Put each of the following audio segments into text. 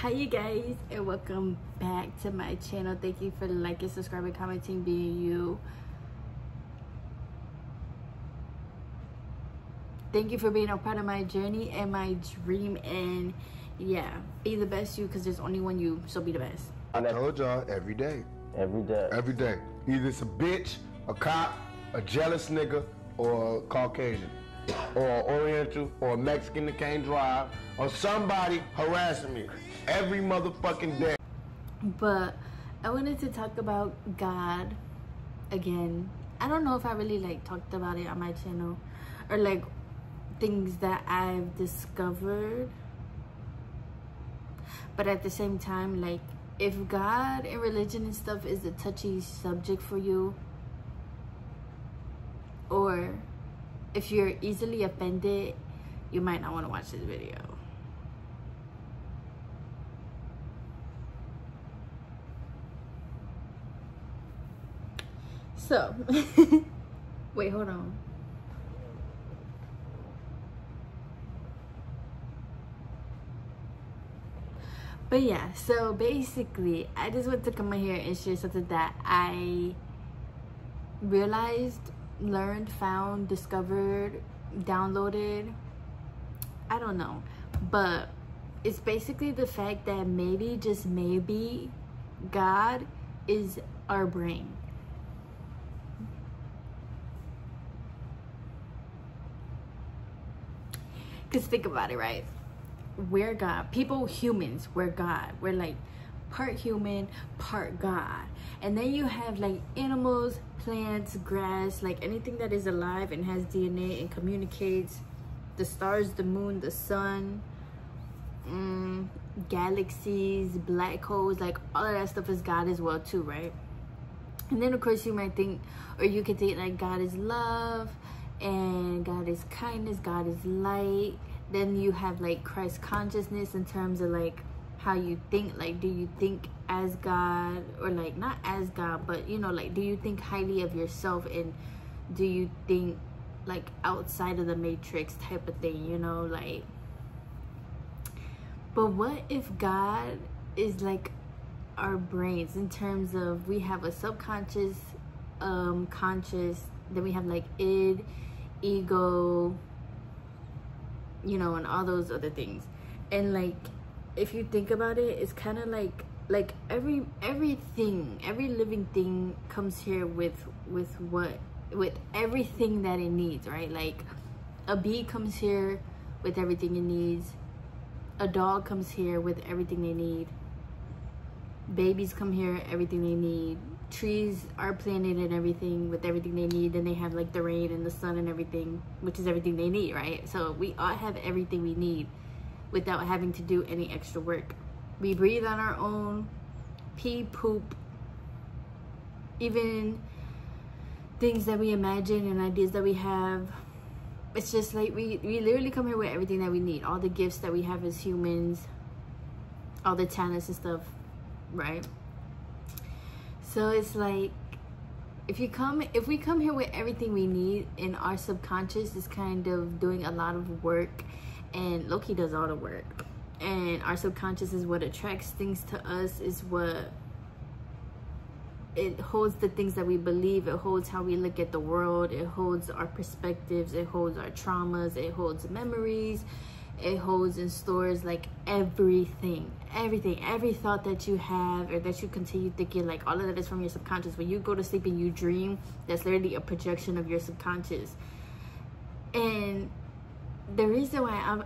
Hi you guys, and welcome back to my channel. Thank you for liking, subscribing, commenting, being you. Thank you for being a part of my journey and my dream. And yeah, be the best you, because there's only one you, so be the best. I told y'all every day. Either it's a bitch, a cop, a jealous nigga, or a Caucasian, or Oriental, or a Mexican that can't drive, or somebody harassing me every motherfucking day. But I wanted to talk about God again. I don't know if I really talked about it on my channel, or things that I've discovered. But at the same time, if God and religion and stuff is a touchy subject for you, or if you're easily offended, you might not want to watch this video. So, wait, hold on. But yeah, so basically, I just want to come in here and share something that I realized, learned, found, discovered, downloaded. I don't know. But it's basically the fact that maybe, just maybe, God is our brain. Because think about it, right? We're God. People, humans, we're God. We're part human, part God. And then you have animals, plants, grass, anything that is alive and has DNA and communicates. The stars, the moon, the sun, galaxies, black holes, all of that stuff is God as well too, right? And then of course you might think, or you could think God is love, and God is kindness, God is light. Then you have Christ consciousness in terms of how you think. Do you think as God, or not as God, but do you think highly of yourself, and do you think outside of the matrix type of thing, but what if God is our brains, in terms of we have a subconscious, conscious, then we have id, ego, and all those other things. And if you think about it, it's kind of everything, every living thing comes here with everything that it needs, right? A bee comes here with everything it needs. A dog comes here with everything they need. Babies come here, everything they need. Trees, our planet, and everything with everything they need. Then they have the rain and the sun and everything, which is everything they need, right? So we all have everything we need without having to do any extra work. We breathe on our own, pee, poop, even things that we imagine and ideas that we have. It's just we literally come here with everything that we need, all the gifts that we have as humans, all the talents and stuff, right? So it's if we come here with everything we need, and our subconscious is kind of doing a lot of work, and Loki does all the work, and our subconscious is what attracts things to us, is what it holds, the things that we believe, it holds how we look at the world, it holds our perspectives, it holds our traumas, it holds memories, it holds and stores everything, every thought that you have, or that you continue thinking, all of that is from your subconscious. When you go to sleep and you dream, that's literally a projection of your subconscious. And the reason why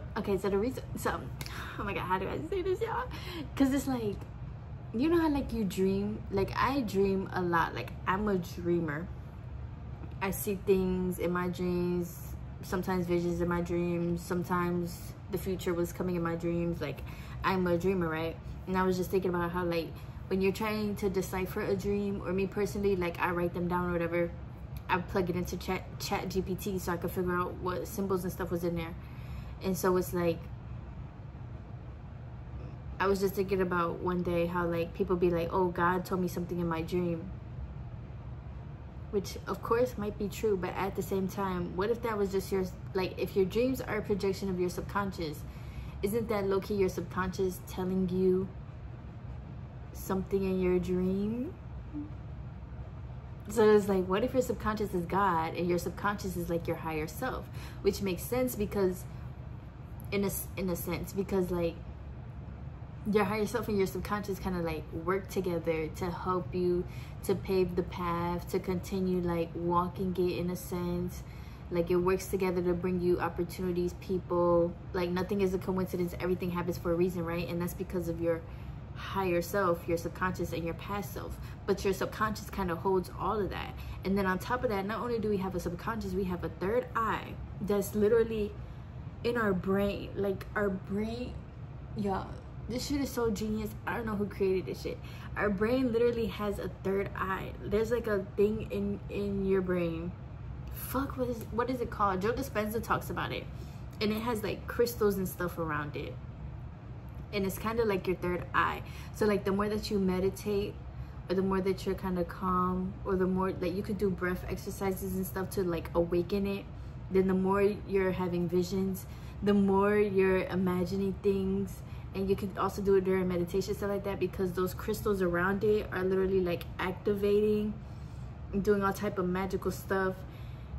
oh my god, how do I say this, y'all? Because it's you know how you dream? I dream a lot. I'm a dreamer. I see things in my dreams, sometimes visions in my dreams, sometimes the future was coming in my dreams. I'm a dreamer, right? And I was just thinking about how when you're trying to decipher a dream, or me personally, I write them down or whatever, I plug it into chat GPT so I could figure out what symbols and stuff was in there. And so it's I was just thinking about one day how people be oh, God told me something in my dream, which of course might be true, but at the same time, what if that was just your if your dreams are a projection of your subconscious, isn't that low-key your subconscious telling you something in your dream? So it's like, what if your subconscious is God and your subconscious is like your higher self? Which makes sense because in a sense, because like your higher self and your subconscious kind of like work together to help you to pave the path, to continue like walking it in a sense. Like it works together to bring you opportunities, people. Like nothing is a coincidence, everything happens for a reason, right? And that's because of your higher self, your subconscious, and your past self. But your subconscious kind of holds all of that. And then on top of that, not only do we have a subconscious, we have a third eye that's literally in our brain. Like our brain, y'all, this shit is so genius. I don't know who created this shit. Our brain literally has a third eye. There's like a thing in your brain. Fuck, what is it called? Joe Dispenza talks about it. And it has like crystals and stuff around it. And it's kind of like your third eye. So like the more that you meditate, or the more that you're kind of calm, or the more that you could do breath exercises and stuff to like awaken it, then the more you're having visions, the more you're imagining things. And you can also do it during meditation, stuff like that, because those crystals around it are literally like activating and doing all type of magical stuff.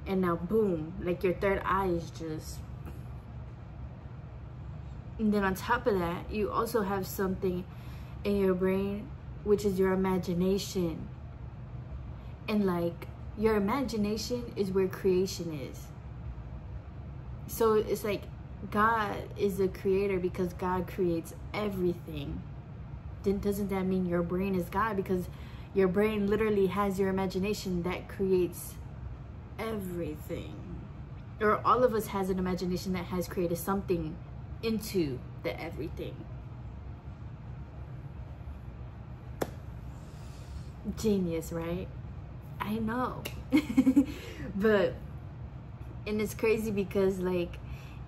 And now boom, like your third eye is just... And then on top of that, you also have something in your brain, which is your imagination. And like your imagination is where creation is. So it's like God is a creator because God creates everything. Then doesn't that mean your brain is God? Because your brain literally has your imagination that creates everything. Or all of us has an imagination that has created something into the everything. Genius, right? I know. But and it's crazy because like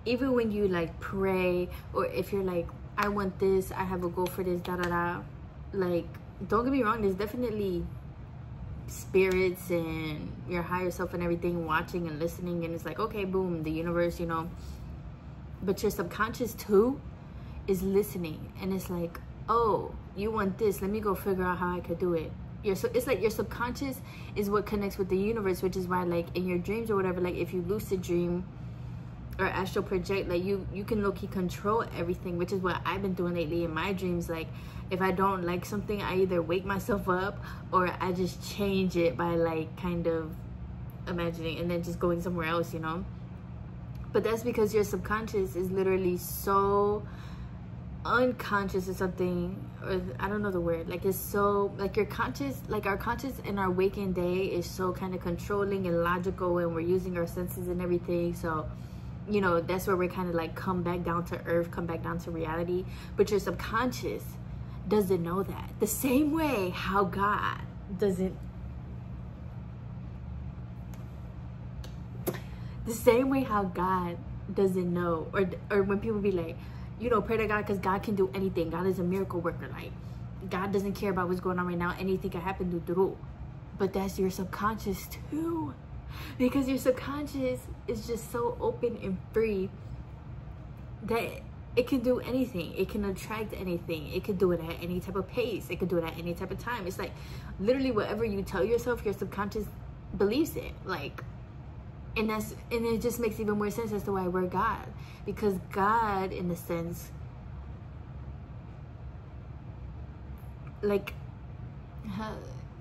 even when you like pray, or if you're like, I want this, I have a goal for this, da da da, like don't get me wrong, there's definitely spirits and your higher self and everything watching and listening, and it's like, okay, boom, the universe, you know. But your subconscious too is listening, and it's like, oh, you want this, let me go figure out how I could do it. It's like your subconscious is what connects with the universe, which is why like in your dreams or whatever, like if you lucid dream or astral project, like you can low-key control everything, which is what I've been doing lately in my dreams. Like if I don't like something, I either wake myself up or I just change it by like kind of imagining and then just going somewhere else, you know. But that's because your subconscious is literally so unconscious or something, or I don't know the word, like it's so like your conscious, like our conscious in our waking day is so kind of controlling and logical, and we're using our senses and everything. So you know, that's where we're kind of like come back down to earth, come back down to reality. But your subconscious doesn't know that. The same way how God doesn't, the same way how God doesn't know, or when people be like, you know, pray to God because God can do anything. God is a miracle worker. Like God doesn't care about what's going on right now. Anything can happen to. But that's your subconscious too. Because your subconscious is just so open and free that it can do anything. It can attract anything. It can do it at any type of pace. It can do it at any type of time. It's like literally whatever you tell yourself, your subconscious believes it. Like, and it just makes even more sense as to why we're God. Because God, in a sense, like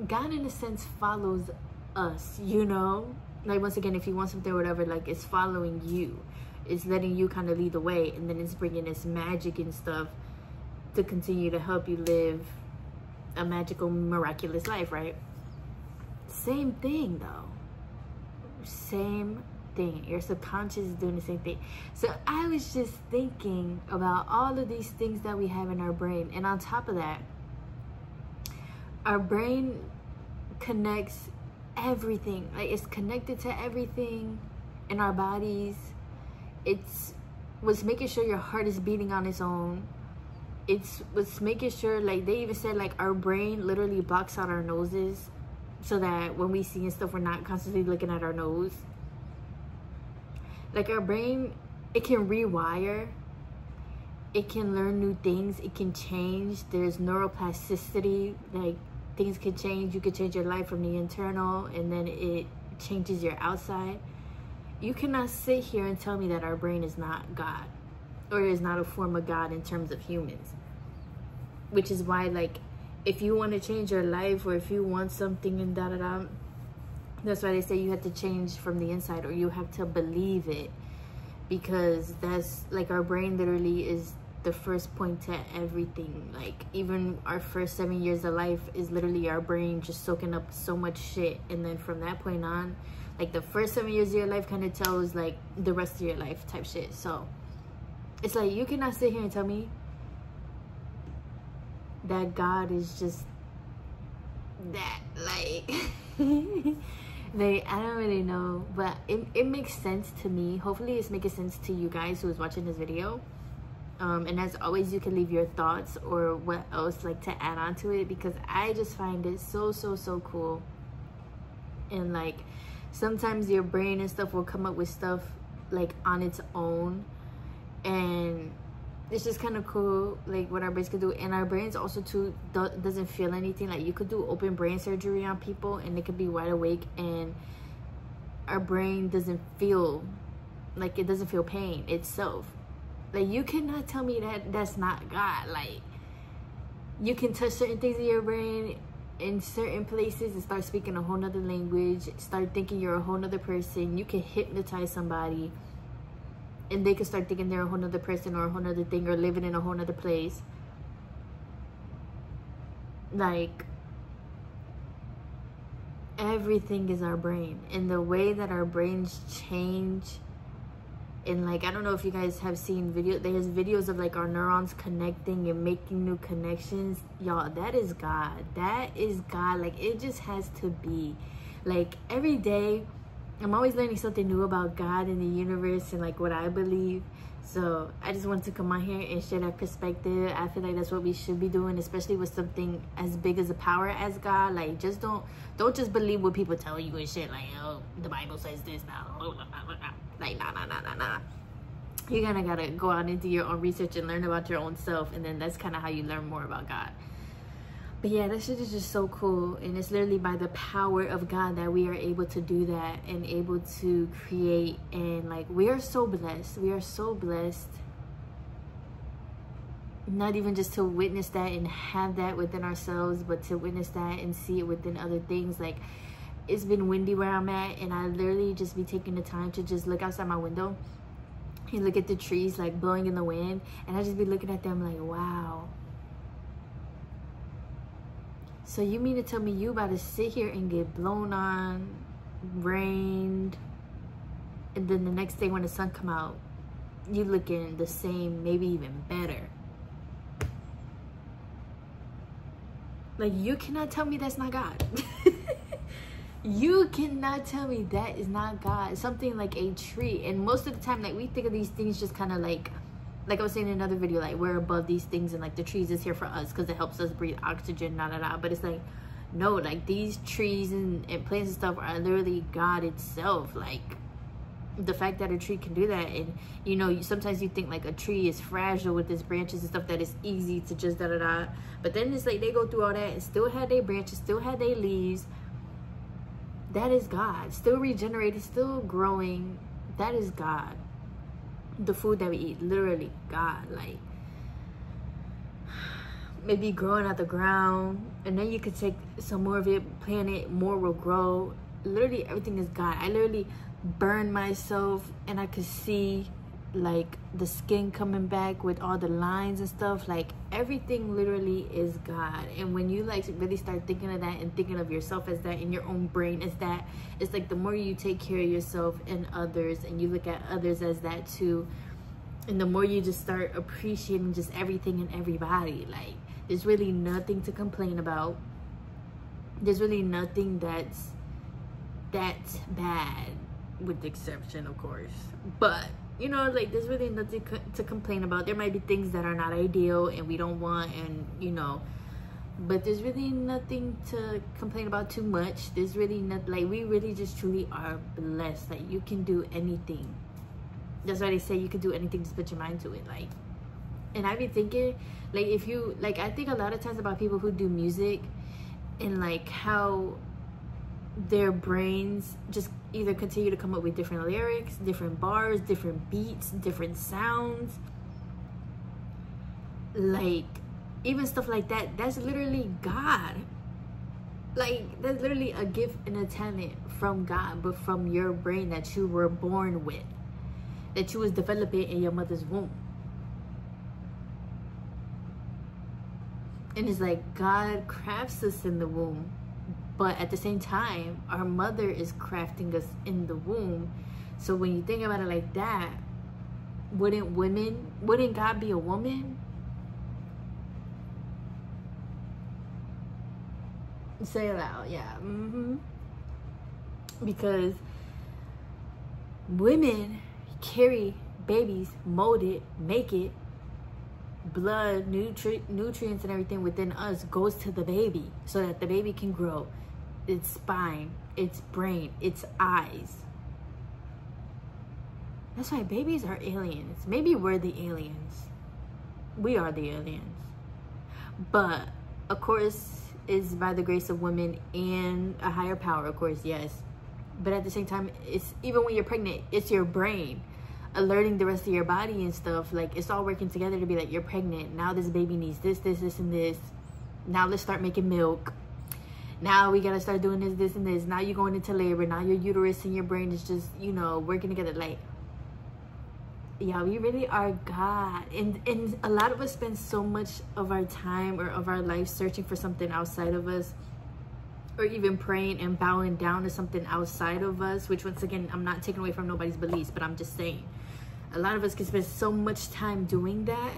God in a sense follows us, you know. Like once again, if you want something or whatever, like it's following you, it's letting you kind of lead the way, and then it's bringing this magic and stuff to continue to help you live a magical, miraculous life, right? Same thing though, same thing. Your subconscious is doing the same thing. So I was just thinking about all of these things that we have in our brain, and on top of that, our brain connects everything. Like it's connected to everything in our bodies. It's what's making sure your heart is beating on its own. It's what's making sure, like they even said, like our brain literally blocks out our noses so that when we see and stuff, we're not constantly looking at our nose. Like our brain, it can rewire it can learn new things, it can change. There's neuroplasticity, like things can change. You could change your life from the internal, and then it changes your outside. You cannot sit here and tell me that our brain is not God, or is not a form of God in terms of humans. Which is why, like, if you want to change your life, or if you want something and da-da-da, that's why they say you have to change from the inside, or you have to believe it. Because that's, like, our brain literally is the first point to everything. Like, even our first 7 years of life is literally our brain just soaking up so much shit. And then from that point on, like, the first 7 years of your life kind of tells, like, the rest of your life type shit. So it's like, you cannot sit here and tell me that God is just that, like, like, I don't really know, but it makes sense to me. Hopefully it's making sense to you guys who is watching this video. And as always, you can leave your thoughts or what else like to add on to it, because I just find it so cool. And like, sometimes your brain and stuff will come up with stuff like on its own, and it's just kind of cool, like, what our brains can do. And our brains also too doesn't feel anything. Like, you could do open brain surgery on people and they could be wide awake, and our brain doesn't feel, like, it doesn't feel pain itself. Like, you cannot tell me that that's not God. Like, you can touch certain things in your brain in certain places and start speaking a whole nother language, start thinking you're a whole nother person. You can hypnotize somebody and they can start thinking they're a whole nother person or a whole nother thing, or living in a whole nother place. Like, everything is our brain. And the way that our brains change, and like, I don't know if you guys have seen there's videos of like our neurons connecting and making new connections. Y'all, that is God. That is God. Like, it just has to be. Like, every day I'm always learning something new about God and the universe and like what I believe. So I just want to come on here and share that perspective. I feel like that's what we should be doing, especially with something as big as a power as God. Like, just don't just believe what people tell you and shit. Like, oh, the Bible says this now. Like, nah. You kind of gotta go out and do your own research and learn about your own self, and then that's kind of how you learn more about God. But yeah, that shit is just so cool. And it's literally by the power of God that we are able to do that and able to create. And like, we are so blessed. We are so blessed. Not even just to witness that and have that within ourselves, but to witness that and see it within other things. Like, it's been windy where I'm at, and I literally just be taking the time to just look outside my window and look at the trees like blowing in the wind, and I just be looking at them like, wow. So you mean to tell me you about to sit here and get blown on, rained, and then the next day when the sun come out, you looking the same, maybe even better? Like, you cannot tell me that's not God. You cannot tell me that is not God. Something like a tree. And most of the time, like, we think of these things just kind of like I was saying in another video, like, we're above these things, and like the trees is here for us because it helps us breathe oxygen, but it's like, no, like, these trees and plants and stuff are literally God itself. Like, the fact that a tree can do that, and you know, sometimes you think like a tree is fragile with its branches and stuff, that it's easy to just but then it's like they go through all that and still had their branches, still had their leaves. That is God. Still regenerating, still growing. That is God. The food that we eat, literally God. Like, maybe growing out the ground, and then you could take some more of it, plant it, more will grow. Literally everything is God. I literally burned myself, and I could see like the skin coming back with all the lines and stuff. Like, everything literally is God. And when you like really start thinking of that and thinking of yourself as that, in your own brain as that, it's like the more you take care of yourself and others, and you look at others as that too, and the more you just start appreciating just everything and everybody. Like, there's really nothing to complain about. There's really nothing that's bad, with the exception, of course. But you know, like, there's really nothing to complain about. There might be things that are not ideal and we don't want, and you know, but there's really nothing to complain about too much. There's really not, like, we really just truly are blessed. Like, you can do anything. That's why they say you can do anything, just put your mind to it. Like, And I be thinking, like, if you, like, I think a lot of times about people who do music and like how their brains just either continue to come up with different lyrics, different bars, different beats, different sounds, like even stuff like that. That's literally God. Like, that's literally a gift and a talent from God, but from your brain that you were born with, that you was developing in your mother's womb. And it's like God crafts us in the womb, but at the same time, our mother is crafting us in the womb. So when you think about it like that, wouldn't God be a woman? Say it loud, yeah. Because women carry babies, mold it, make it. Blood, nutrients and everything within us goes to the baby so that the baby can grow its spine, its brain, its eyes. That's why babies are aliens. Maybe we're the aliens. We are the aliens. But of course, it's by the grace of women and a higher power, of course, yes. But at the same time, it's even when you're pregnant, it's your brain alerting the rest of your body and stuff. Like, it's all working together to be like, you're pregnant now, this baby needs this, and this. Now let's start making milk. Now we gotta start doing this, and this. Now you're going into labor. Now your uterus and your brain is just, you know, working together. Like, yeah, we really are God. And a lot of us spend so much of our time or of our life searching for something outside of us, or even praying and bowing down to something outside of us, which, once again, I'm not taking away from nobody's beliefs, but I'm just saying, a lot of us can spend so much time doing that.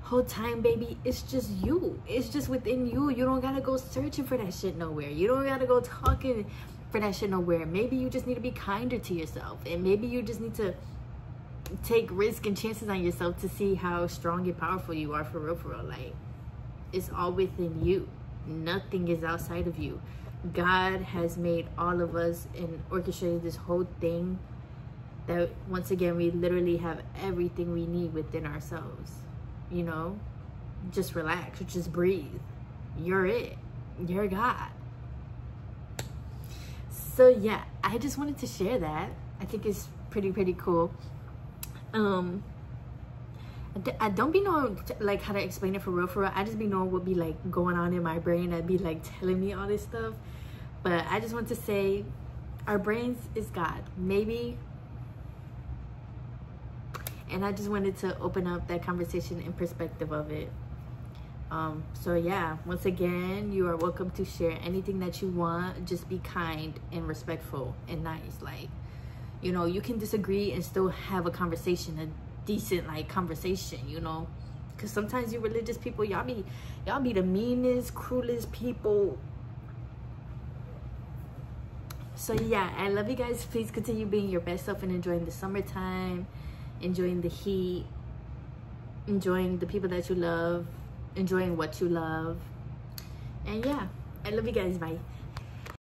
Whole time, baby, it's just you. It's just within you. You don't gotta go searching for that shit nowhere. You don't gotta go talking for that shit nowhere. Maybe you just need to be kinder to yourself, and maybe you just need to take risks and chances on yourself to see how strong and powerful you are, for real, for real. Like, it's all within you. Nothing is outside of you. God has made all of us and orchestrated this whole thing that, once again, we literally have everything we need within ourselves. You know, just relax, just breathe. You're it. You're God. So yeah, I just wanted to share that. I think it's pretty cool. I don't be knowing like how to explain it for real, I just be knowing what be like going on in my brain that be like telling me all this stuff. But I just want to say, our brains is God, maybe. And I just wanted to open up that conversation and perspective of it. So yeah, once again, you are welcome to share anything that you want. Just be kind and respectful and nice. Like, you know, you can disagree and still have a conversation, a decent like conversation, you know, because sometimes you religious people, y'all be the meanest, cruelest people. So yeah, I love you guys. Please continue being your best self and enjoying the summertime, enjoying the heat, enjoying the people that you love, enjoying what you love. And yeah, I love you guys. Bye.